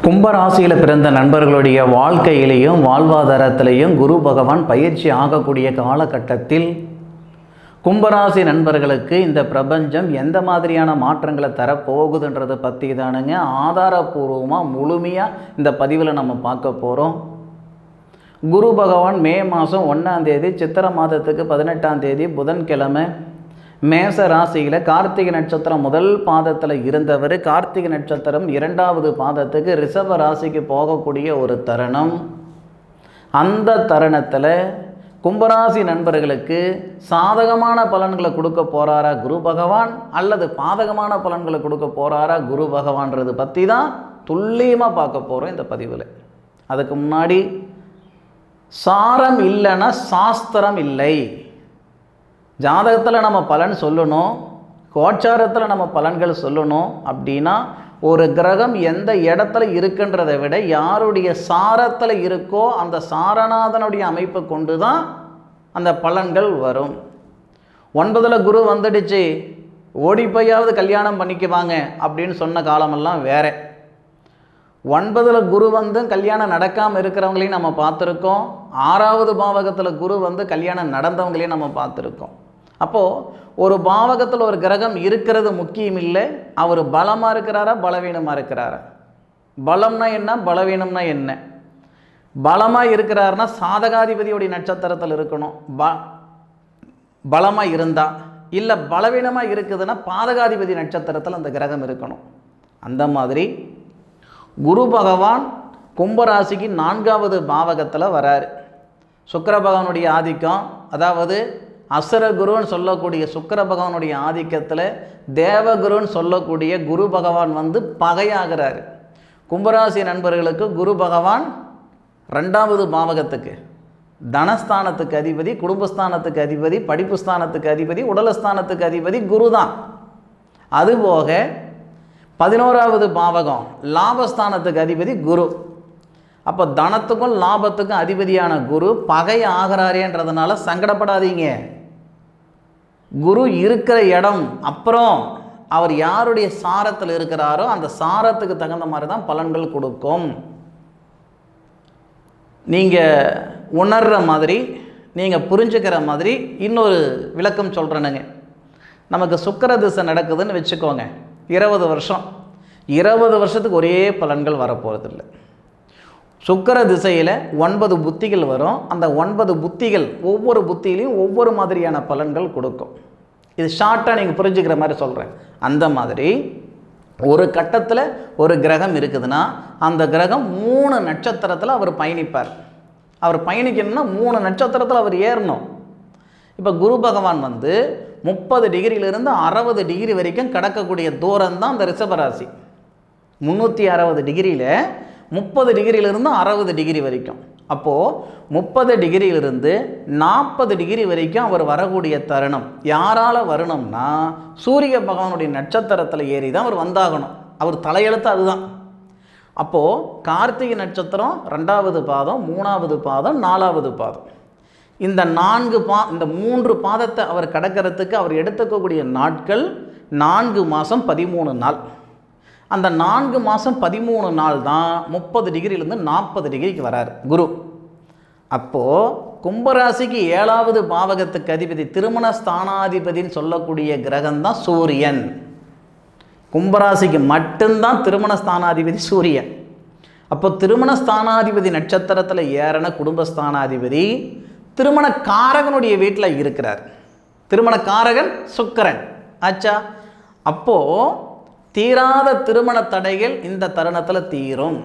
கும்பராசியில் பிறந்த நண்பர்களுடைய வாழ்க்கையிலையும் வாழ்வாதாரத்திலையும் குரு பகவான் பயிற்சி ஆகக்கூடிய காலகட்டத்தில் கும்பராசி நண்பர்களுக்கு இந்த பிரபஞ்சம் எந்த மாதிரியான மாற்றங்களை தரப்போகுதுன்றதை பற்றி தானுங்க ஆதாரபூர்வமாக முழுமையாக இந்த பதிவில் நம்ம பார்க்க போகிறோம். குரு பகவான் மே மாதம் 1ஆம் தேதி சித்திரை மாதத்துக்கு 18ஆம் தேதி புதன்கிழமை மேச ராசியில் கார்த்திகை நட்சத்திரம் முதல் பாதத்தில் இருந்தவர் கார்த்திகை நட்சத்திரம் 2வது பாதத்துக்கு ரிஷப ராசிக்கு போகக்கூடிய ஒரு தருணம். அந்த தருணத்தில் கும்பராசி நண்பர்களுக்கு சாதகமான பலன்களை கொடுக்க போகிறாரா குரு பகவான் அல்லது பாதகமான பலன்களை கொடுக்க போகிறாரா குரு பகவான்றது பற்றி தான் துல்லியமாக பார்க்க போகிறோம் இந்த பதிவில். அதுக்கு முன்னாடி சாரம் இல்லைன்னா சாஸ்திரம் இல்லை. ஜாதகத்தில் நம்ம பலன் சொல்லணும், கோச்சாரத்தில் நம்ம பலன்கள் சொல்லணும் அப்படின்னா ஒரு கிரகம் எந்த இடத்துல இருக்குன்றதை விட யாருடைய சாரத்தில் இருக்கோ அந்த சாரநாதனுடைய அமைப்பை கொண்டு தான் அந்த பலன்கள் வரும். 9ல் குரு வந்துடுச்சு, ஓடிப்போயாவது கல்யாணம் பண்ணிக்குவாங்க அப்படின்னு சொன்ன காலமெல்லாம் வேற. 9ல் குரு வந்து கல்யாணம் நடக்காமல் இருக்கிறவங்களையும் நம்ம பார்த்துருக்கோம். 6வது பாவகத்தில் குரு வந்து கல்யாணம் நடந்தவங்களையும் நம்ம பார்த்துருக்கோம். அப்போது ஒரு பாவகத்தில் ஒரு கிரகம் இருக்கிறது முக்கியம் இல்லை, அவர் பலமாக இருக்கிறாரா பலவீனமாக இருக்கிறாரா. பலம்னா என்ன, பலவீனம்னா என்ன? பலமாக இருக்கிறாருன்னா சாதகாதிபதியோடைய நட்சத்திரத்தில் இருக்கணும், பலமாக இருந்தால். இல்லை பலவீனமாக இருக்குதுன்னா பாதகாதிபதி நட்சத்திரத்தில் அந்த கிரகம் இருக்கணும். அந்த மாதிரி குரு பகவான் கும்பராசிக்கு 4வது பாவகத்தில் வராரு. சுக்கிர பகவானுடைய ஆதிக்கம், அதாவது அசுரகுருன்னு சொல்லக்கூடிய சுக்கிர பகவானுடைய ஆதிக்கத்தில் தேவகுருன்னு சொல்லக்கூடிய குரு பகவான் வந்து பகையாகிறாரு. கும்பராசி நண்பர்களுக்கு குரு பகவான் 2வது பாவகத்துக்கு தனஸ்தானத்துக்கு அதிபதி, குடும்பஸ்தானத்துக்கு அதிபதி, படிப்பு ஸ்தானத்துக்கு அதிபதி, உடலஸ்தானத்துக்கு அதிபதி குரு தான். அதுபோக 11வது பாவகம் லாபஸ்தானத்துக்கு அதிபதி குரு. அப்போ தனத்துக்கும் லாபத்துக்கும் அதிபதியான குரு பகை ஆகிறாரேன்றதுனால சங்கடப்படாதீங்க. குரு இருக்கிற இடம் அப்புறம் அவர் யாருடைய சாரத்தில் இருக்கிறாரோ அந்த சாரத்துக்கு தகுந்த மாதிரி தான் பலன்கள் கொடுக்கும். நீங்கள் உணர்கிற மாதிரி, நீங்கள் புரிஞ்சுக்கிற மாதிரி இன்னொரு விளக்கம் சொல்கிறேனுங்க. நமக்கு சுக்கிர திசை நடக்குதுன்னு வச்சுக்கோங்க, 20 வருஷம். 20 வருஷத்துக்கு ஒரே பலன்கள் வரப்போகிறதில்லை. சுக்கிர திசையில் 9 புத்திகள் வரும். அந்த 9 புத்திகள் ஒவ்வொரு புத்தியிலையும் ஒவ்வொரு மாதிரியான பலன்கள் கொடுக்கும். இது ஷார்ட்டாக நீங்கள் புரிஞ்சுக்கிற மாதிரி சொல்கிறேன். அந்த மாதிரி ஒரு கட்டத்தில் ஒரு கிரகம் இருக்குதுன்னா அந்த கிரகம் 3 நட்சத்திரத்தில் அவர் பயணிப்பார். அவர் பயணிக்கணும்னா 3 நட்சத்திரத்தில் அவர் ஏறணும். இப்போ குரு பகவான் வந்து 30 டிகிரியிலிருந்து 60 டிகிரி வரைக்கும் கடக்கக்கூடிய தூரம் தான் அந்த ரிஷபராசி. 360 டிகிரியில் 30 டிகிரியிலிருந்து 60 டிகிரி வரைக்கும். அப்போது 30 டிகிரியிலிருந்து 40 டிகிரி வரைக்கும் அவர் வரக்கூடிய தருணம் யாரால் வரணும்னா சூரிய பகவானுடைய நட்சத்திரத்தில் ஏறி தான் அவர் வந்தாகணும். அவர் தலையெழுத்து அதுதான். அப்போது கார்த்திகை நட்சத்திரம் 2வது பாதம், 3வது பாதம், 4வது பாதம், இந்த 3 பாதத்தை அவர் கடக்கிறதுக்கு அவர் எடுத்துக்கக்கூடிய நாட்கள் 4 மாதம் 13 நாள். அந்த 4 மாதம் 13 நாள் தான் 30 டிகிரியிலேருந்து 40 டிகிரிக்கு வராரு குரு. அப்போது கும்பராசிக்கு 7வது பாவகத்துக்கு அதிபதி திருமண ஸ்தானாதிபதின்னு சொல்லக்கூடிய கிரகம் தான் சூரியன். கும்பராசிக்கு மட்டும்தான் திருமண ஸ்தானாதிபதி சூரியன். அப்போ திருமண ஸ்தானாதிபதி நட்சத்திரத்தில் ஏறின குடும்பஸ்தானாதிபதி திருமண காரகனுடைய வீட்டில் இருக்கிறார். திருமண காரகன் சுக்கிரன் ஆச்சா. அப்போது தீராத திருமண தடைகள் இந்த தருணத்தில் தீரும்.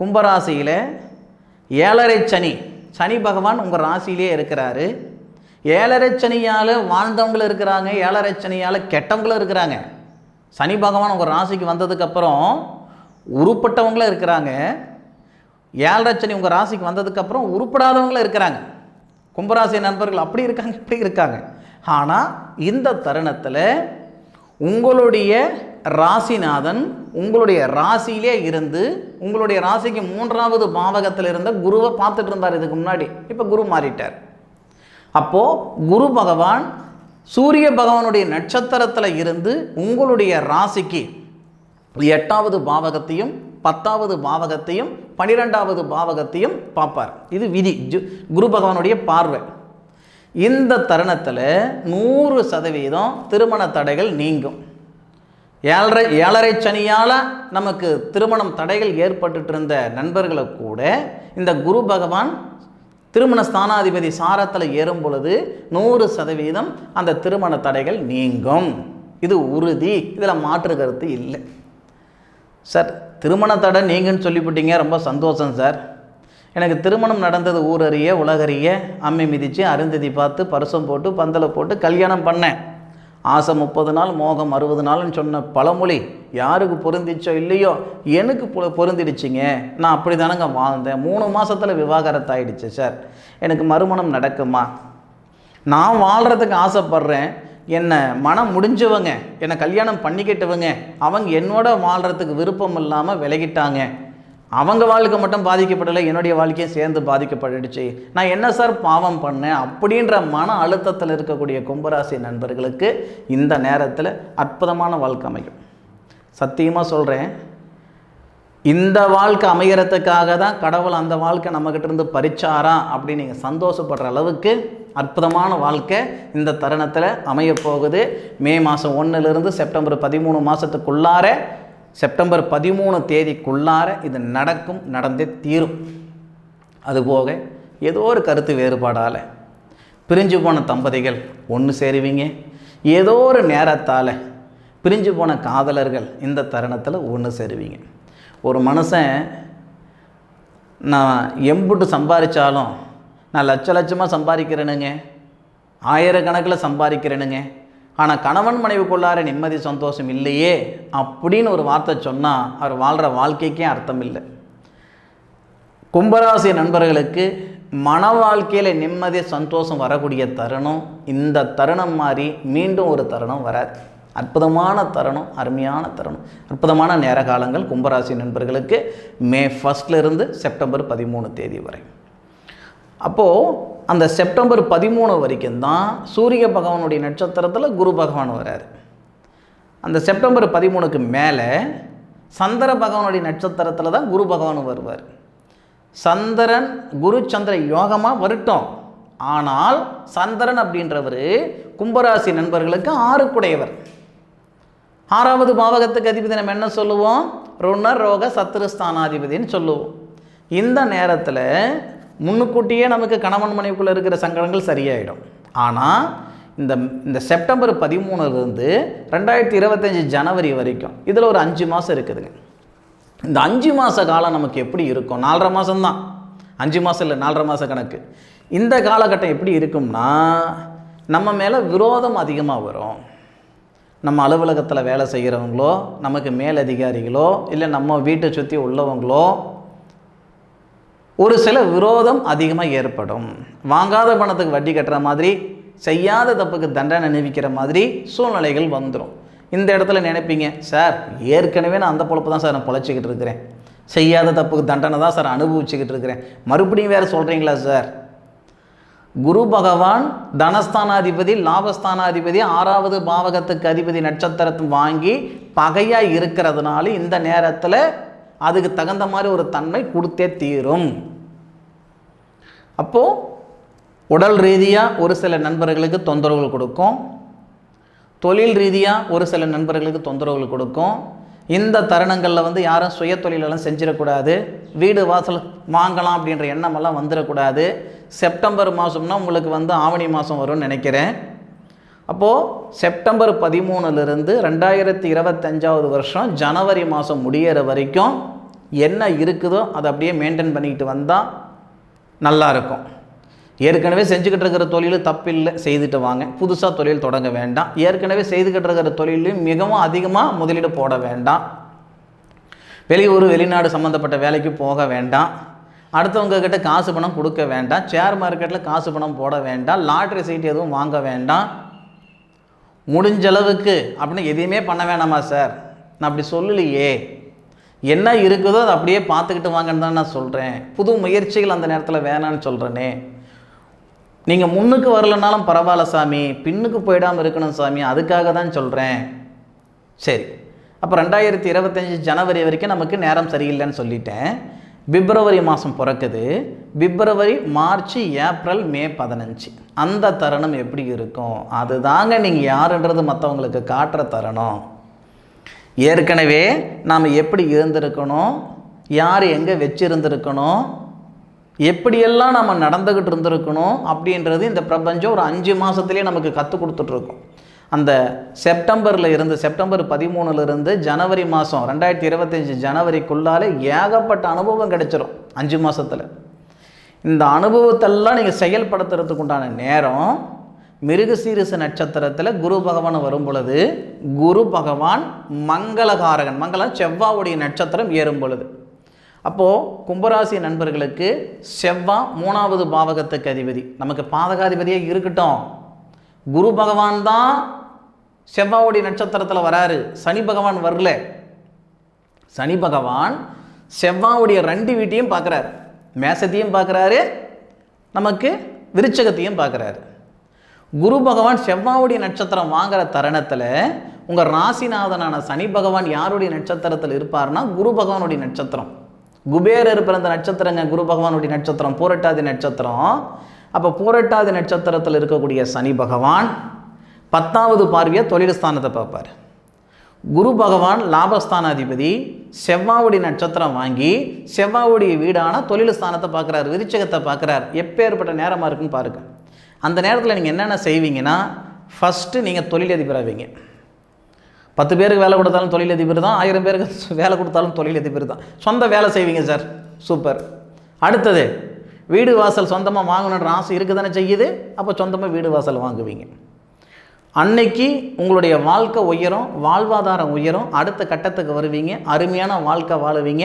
கும்பராசியில் 7.5 சனி, சனி பகவான் உங்கள் ராசியிலே இருக்கிறாரு. 7.5 சனியால் வாழ்ந்தவங்களும் இருக்கிறாங்க, 7.5 சனியால் கெட்டவங்களும் இருக்கிறாங்க. சனி பகவான் உங்கள் ராசிக்கு வந்ததுக்கப்புறம் உருப்பட்டவங்களும் இருக்கிறாங்க. 7.5 சனி உங்கள் ராசிக்கு வந்ததுக்கப்புறம் உருப்படாதவங்களும் இருக்கிறாங்க. கும்பராசி நண்பர்கள் அப்படி இருக்காங்க, இப்படி இருக்காங்க. ஆனால் இந்த தருணத்தில் உங்களுடைய ராசிநாதன் உங்களுடைய ராசியிலே இருந்து உங்களுடைய ராசிக்கு 3வது பாவகத்தில் இருந்த குருவை பார்த்துட்டு இருந்தார் இதுக்கு முன்னாடி. இப்போ குரு மாறிட்டார். அப்போது குரு பகவான் சூரிய பகவானுடைய நட்சத்திரத்தில் இருந்து உங்களுடைய ராசிக்கு 8வது பாவகத்தையும் 10வது பாவகத்தையும் 12வது பாவகத்தையும் பார்ப்பார். இது விதி, குரு பகவானுடைய பார்வை. இந்த தருணத்தில் 100% திருமண தடைகள் நீங்கும். 7.5 சனியால் நமக்கு திருமணம் தடைகள் ஏற்பட்டு இருந்த நண்பர்களை கூட இந்த குரு பகவான் திருமண ஸ்தானாதிபதி சாரத்தில் ஏறும் பொழுது 100% அந்த திருமண தடைகள் நீங்கும். இது உறுதி, இதில் மாற்று கருத்து இல்லை. சார் திருமண தடை நீங்கன்னு சொல்லிவிட்டீங்க, ரொம்ப சந்தோஷம் சார். எனக்கு திருமணம் நடந்தது ஊரறிய உலகறிய, அம்மை மிதித்து அருந்ததி பார்த்து பரிசம் போட்டு பந்தலை போட்டு கல்யாணம் பண்ணேன். ஆசை 30 நாள் மோகம் 60 நாள்னு சொன்ன பழமொழி யாருக்கு பொருந்திச்சோ இல்லையோ எனக்கு பொருந்திடுச்சிங்க. நான் அப்படி தானங்க வாழ்ந்தேன். 3 மாதத்தில் விவாகரத்து ஆகிடுச்சு சார். எனக்கு மறுமணம் நடக்குமா? நான் வாழ்கிறதுக்கு ஆசைப்பட்றேன். என்னை மனம் முடிஞ்சவங்க, என்னை கல்யாணம் பண்ணிக்கிட்டவங்க, அவங்க என்னோட வாழ்கிறதுக்கு விருப்பம் இல்லாமல் விலகிட்டாங்க. அவங்க வாழ்க்கை மட்டும் பாதிக்கப்படலை, என்னுடைய வாழ்க்கையும் சேர்ந்து பாதிக்கப்பட்டுடுச்சு. நான் என்ன சார் பாவம் பண்ணேன் அப்படின்ற மன அழுத்தத்தில் இருக்கக்கூடிய கும்பராசி நண்பர்களுக்கு இந்த நேரத்தில் அற்புதமான வாழ்க்கை அமையும். சத்தியமாக சொல்கிறேன், இந்த வாழ்க்கை அமைகிறதுக்காக தான் கடவுள் அந்த வாழ்க்கை நம்மக்கிட்ட இருந்து பறிச்சாரா அப்படின்னு நீங்கள் சந்தோஷப்படுற அளவுக்கு அற்புதமான வாழ்க்கை இந்த தருணத்தில் அமையப்போகுது. மே மாதம் 1லிருந்து செப்டம்பர் 13 மாதத்துக்குள்ளார, செப்டம்பர் 13 தேதிக்குள்ளார இது நடக்கும், நடந்தே தீரும். அதுபோக ஏதோ ஒரு கருத்து வேறுபாடால் பிரிஞ்சு போன தம்பதிகள் ஒன்று சேருவீங்க. ஏதோ ஒரு நேரத்தால் பிரிஞ்சு போன காதலர்கள் இந்த தருணத்தில் ஒன்று சேருவீங்க. ஒரு மனுஷன் நான் எம்புட்டு சம்பாதிச்சாலும், நான் லட்சமாக சம்பாதிக்கிறேனுங்க, ஆயிரக்கணக்கில் சம்பாதிக்கிறேனுங்க, ஆனால் கணவன் மனைவிக்குள்ளார நிம்மதி சந்தோஷம் இல்லையே அப்படின்னு ஒரு வார்த்தை சொன்னால் அவர் வாழ்கிற வாழ்க்கைக்கே அர்த்தம் இல்லை. கும்பராசி நண்பர்களுக்கு மன வாழ்க்கையில் நிம்மதி சந்தோஷம் வரக்கூடிய தருணம் இந்த தருணம் மாதிரி மீண்டும் ஒரு தருணம் வராது. அற்புதமான தருணம், அருமையான தருணம், அற்புதமான நேர காலங்கள் கும்பராசி நண்பர்களுக்கு மே 1 செப்டம்பர் 13 தேதி வரை. அப்போது அந்த செப்டம்பர் 13 வரைக்கும் தான் சூரிய பகவானுடைய நட்சத்திரத்தில் குரு பகவான் வராரு. அந்த செப்டம்பர் 13க்கு மேலே சந்திர பகவானுடைய நட்சத்திரத்தில் தான் குரு பகவான் வருவார். சந்திரன் குரு சந்திர யோகமாக வரட்டும். ஆனால் சந்திரன் அப்படின்றவர் கும்பராசி நண்பர்களுக்கு 6க்குடையவர். 6வது பாவகத்துக்கு அதிபதி நம்ம என்ன சொல்லுவோம்? ருணர் ரோக சத்துருஸ்தானாதிபதினு சொல்லுவோம். இந்த நேரத்தில் முன்னுக்கூட்டியே நமக்கு கணவன் மனைவிக்குள்ளே இருக்கிற சங்கடங்கள் சரியாயிடும். ஆனால் இந்த செப்டம்பர் 13லிருந்து 2025 ஜனவரி வரைக்கும் இதில் ஒரு 5 மாதம் இருக்குதுங்க. இந்த 5 மாத காலம் நமக்கு எப்படி இருக்கும்? 4.5 மாதம்தான், 5 மாதம் இல்லை, 4.5 மாத கணக்கு. இந்த காலகட்டம் எப்படி இருக்கும்னா, நம்ம மேலே விரோதம் அதிகமாக வரும். நம்ம அலுவலகத்தில் வேலை செய்கிறவங்களோ, நமக்கு மேலதிகாரிகளோ, இல்லை நம்ம வீட்டை சுற்றி உள்ளவங்களோ ஒரு சில விரோதம் அதிகமாக ஏற்படும். வாங்காத பணத்துக்கு வட்டி கட்டுற மாதிரி, செய்யாத தப்புக்கு தண்டனை அனுபவிக்கிற மாதிரி சூழ்நிலைகள் வந்துடும். இந்த இடத்துல நினைப்பீங்க, சார் ஏற்கனவே நான் அந்த பொழப்பு தான் சார் நான் பொழைச்சிக்கிட்டு இருக்கிறேன், செய்யாத தப்புக்கு தண்டனை தான் சார் அனுபவிச்சுக்கிட்டு இருக்கிறேன், மறுபடியும் வேறு சொல்கிறீங்களா சார்? குரு பகவான் தனஸ்தானாதிபதி, லாபஸ்தானாதிபதி, 6வது பாவகத்துக்கு அதிபதி நட்சத்திரத்தை வாங்கி பகையாக இருக்கிறதுனால இந்த நேரத்தில் அதுக்கு தகுந்த மாதிரி ஒரு தன்மை கொடுத்தே தீரும். அப்போது உடல் ரீதியாக ஒரு சில நண்பர்களுக்கு தொந்தரவுகள் கொடுக்கும், தொழில் ரீதியாக ஒரு சில நண்பர்களுக்கு தொந்தரவுகள் கொடுக்கும். இந்த தருணங்களில் யாரும் சுய தொழிலெல்லாம் செஞ்சிடக்கூடாது, வீடு வாசல் வாங்கலாம் அப்படின்ற எண்ணமெல்லாம் வந்துடக்கூடாது. செப்டம்பர் மாதம்னா உங்களுக்கு ஆவணி மாதம் வரும்னு நினைக்கிறேன். அப்போது செப்டம்பர் 13லிருந்து 2025 வருஷம் ஜனவரி மாதம் முடிகிற வரைக்கும் என்ன இருக்குதோ அதை அப்படியே மெயின்டைன் பண்ணிக்கிட்டு வந்தால் நல்லாயிருக்கும். ஏற்கனவே செஞ்சுக்கிட்டு இருக்கிற தொழில் தப்பில்லை, செய்துட்டு வாங்க. புதுசாக தொழில் தொடங்க வேண்டாம். ஏற்கனவே செய்துக்கிட்டு இருக்கிற தொழிலையும் மிகவும் அதிகமாக முதலீடு போட வேண்டாம். வெளியூர் வெளிநாடு சம்மந்தப்பட்ட வேலைக்கு போக வேண்டாம். அடுத்தவங்க கிட்ட காசு பணம் கொடுக்க வேண்டாம். ஷேர் மார்க்கெட்டில் காசு பணம் போட வேண்டாம். லாட்ரி சீட் எதுவும் வாங்க வேண்டாம். முடிஞ்ச அளவுக்கு அப்படின்னு எதையுமே பண்ண வேணாமா சார்? நான் அப்படி சொல்லலையே. என்ன இருக்குதோ அதை அப்படியே பார்த்துக்கிட்டு வாங்கன்னு தான் நான் சொல்கிறேன். புது முயற்சிகள் அந்த நேரத்தில் வேணான்னு சொல்கிறேனே. நீங்கள் முன்னுக்கு வரலனாலும் பரவாயில்ல சாமி, பின்னுக்கு போயிடாமல் இருக்கணும் சாமி, அதுக்காக தான் சொல்கிறேன். சரி, அப்போ 2025 ஜனவரி வரைக்கும் நமக்கு நேரம் சரியில்லைன்னு சொல்லிட்டேன். பிப்ரவரி மாதம் பிறக்குது. பிப்ரவரி, மார்ச், ஏப்ரல், மே 15 அந்த தருணம் எப்படி இருக்கும்? அதுதாங்க நீங்கள் யாருன்றது மற்றவங்களுக்கு காட்டுற தருணம். ஏற்கனவே நாம் எப்படி இருந்திருக்கணும், யார் எங்கே வச்சிருந்துருக்கணும், எப்படியெல்லாம் நம்ம நடந்துக்கிட்டு இருந்திருக்கணும் அப்படின்றது இந்த பிரபஞ்சம் ஒரு 5 மாதத்துலேயே நமக்கு கற்றுக் கொடுத்துட்ருக்கோம். அந்த செப்டம்பர் 13 ஜனவரி மாதம் 2025 ஜனவரிக்குள்ளாலே ஏகப்பட்ட அனுபவம் கிடைச்சிரும் 5 மாதத்தில். இந்த அனுபவத்தெல்லாம் நீங்கள் செயல்படுத்துறதுக்கு உண்டான நேரம் மிருகசீரிச நட்சத்திரத்தில் குரு பகவான் வரும் பொழுது, குரு பகவான் மங்களகாரகன், மங்களம் செவ்வாவுடைய நட்சத்திரம் ஏறும் பொழுது. அப்போது கும்பராசி நண்பர்களுக்கு செவ்வாய் 3வது பாவகத்துக்கு அதிபதி, நமக்கு பாதகாதிபதியாக இருக்கட்டும். குரு பகவான் தான் செவ்வாவுடைய நட்சத்திரத்தில் வராரு, சனி பகவான் வரல. சனி பகவான் செவ்வாவுடைய 2 வீட்டையும் பார்க்குறாரு, மேசத்தையும் பார்க்குறாரு, நமக்கு விருச்சகத்தையும் பார்க்குறாரு. குரு பகவான் செவ்வாவுடைய நட்சத்திரம் வாங்குகிற தருணத்தில் உங்கள் ராசிநாதனான சனி பகவான் யாருடைய நட்சத்திரத்தில் இருப்பார்னா குரு பகவானுடைய நட்சத்திரம். குபேரர் பிறந்த நட்சத்திரங்க குரு பகவானுடைய நட்சத்திரம், பூரட்டாதி நட்சத்திரம். அப்போ பூரட்டாதி நட்சத்திரத்தில் இருக்கக்கூடிய சனி பகவான் 10வது பார்வையாக தொழில் ஸ்தானத்தை பார்ப்பார். குரு பகவான் லாபஸ்தானாதிபதி செவ்வாவுடைய நட்சத்திரம் வாங்கி செவ்வாவுடைய வீடான தொழில் ஸ்தானத்தை பார்க்குறாரு, விருச்சகத்தை பார்க்குறார். எப்பேற்பட்ட நேரமாக இருக்குன்னு பாருங்கள். அந்த நேரத்தில் நீங்கள் என்னென்ன செய்வீங்கன்னா, ஃபஸ்ட்டு நீங்கள் தொழிலதிபராவீங்க. 10 பேருக்கு வேலை கொடுத்தாலும் தொழிலதிபர் தான், 1000 பேருக்கு வேலை கொடுத்தாலும் தொழிலதிபர் தான். சொந்த வேலை செய்வீங்க சார், சூப்பர். அடுத்தது வீடு வாசல் சொந்தமாக வாங்கணுன்ற ஆசை இருக்குது தானே செய்யுது, அப்போ சொந்தமாக வீடு வாசல் வாங்குவீங்க. அன்னைக்கு உங்களுடைய வாழ்க்கை உயரும், வாழ்வாதாரம் உயரும், அடுத்த கட்டத்துக்கு வருவீங்க, அருமையான வாழ்க்கை வாழுவீங்க.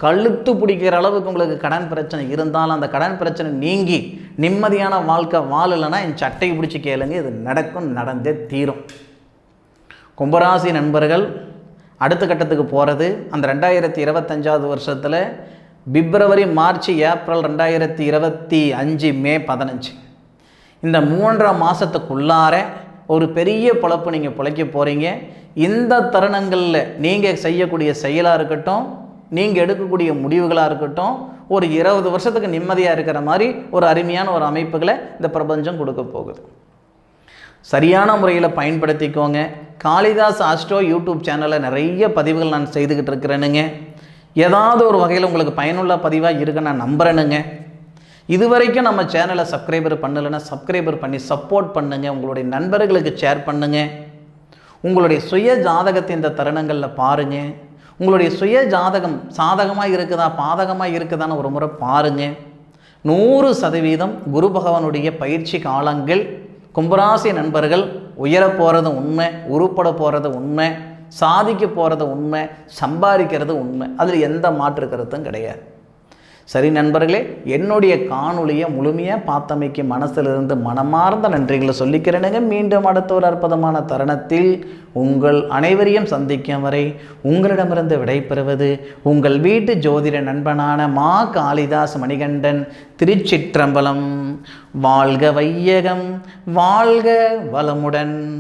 கழுத்து பிடிக்கிற அளவுக்கு உங்களுக்கு கடன் பிரச்சனை இருந்தாலும் அந்த கடன் பிரச்சனை நீங்கி நிம்மதியான வாழ்க்கை வாழலைன்னா என் சட்டையை பிடிச்சி கேளுங்க, இது நடக்கும், நடந்தே தீரும். கும்பராசி நண்பர்கள் அடுத்த கட்டத்துக்கு போகிறது அந்த 2025வது வருஷத்தில் பிப்ரவரி, மார்ச், ஏப்ரல் 2025 மே 15 இந்த 3.5 மாதத்துக்குள்ளார ஒரு பெரிய பொழப்பு நீங்கள் பிழைக்க போகிறீங்க. இந்த தருணங்களில் நீங்கள் செய்யக்கூடிய செயலாக இருக்கட்டும், நீங்கள் எடுக்கக்கூடிய முடிவுகளாக இருக்கட்டும், ஒரு 20 வருஷத்துக்கு நிம்மதியாக இருக்கிற மாதிரி ஒரு அருமையான ஒரு அமைப்புகளை இந்த பிரபஞ்சம் கொடுக்க போகுது. சரியான முறையில் பயன்படுத்திக்கோங்க. காளிதாஸ் ஆஸ்ட்ரோ யூடியூப் சேனலில் நிறைய பதிவுகள் நான் செய்துக்கிட்டு இருக்கிறேனுங்க. ஏதாவது ஒரு வகையில் உங்களுக்கு பயனுள்ள பதிவாக இருக்குன்னு நான் நம்புகிறேனுங்க. இது வரைக்கும் நம்ம சேனலை சப்ஸ்கிரைபர் பண்ணலைன்னா சப்ஸ்கிரைபர் பண்ணி சப்போர்ட் பண்ணுங்கள். உங்களுடைய நண்பர்களுக்கு ஷேர் பண்ணுங்கள். உங்களுடைய சுய ஜாதகத்தை இந்த தருணங்களில் பாருங்கள். உங்களுடைய சுய ஜாதகம் சாதகமாக இருக்குதா பாதகமாக இருக்குதான்னு ஒரு முறை பாருங்கள். 100% குரு பகவானுடைய பயிற்சி காலங்கள் கும்பராசி நண்பர்கள் உயர போகிறது உண்மை, உருப்பட போகிறது உண்மை, சாதிக்க போகிறது உண்மை, சம்பாதிக்கிறது உண்மை. அதில் எந்த மாற்று கருத்தும் கிடையாது. சரி நண்பர்களே, என்னுடைய காணொலியை முழுமையாக பார்த்தமைக்கு மனசிலிருந்து மனமார்ந்த நன்றிகளை சொல்லிக்கிறேனுங்க. மீண்டும் அடுத்த ஒரு அற்புதமான தருணத்தில் உங்கள் அனைவரையும் சந்திக்கும் வரை உங்களிடமிருந்து விடைபெறுவது உங்கள் வீட்டு ஜோதிட நண்பனான மா காளிதாஸ் மணிகண்டன். திருச்சிற்றம்பலம். வாழ்க வையகம், வாழ்க வளமுடன்.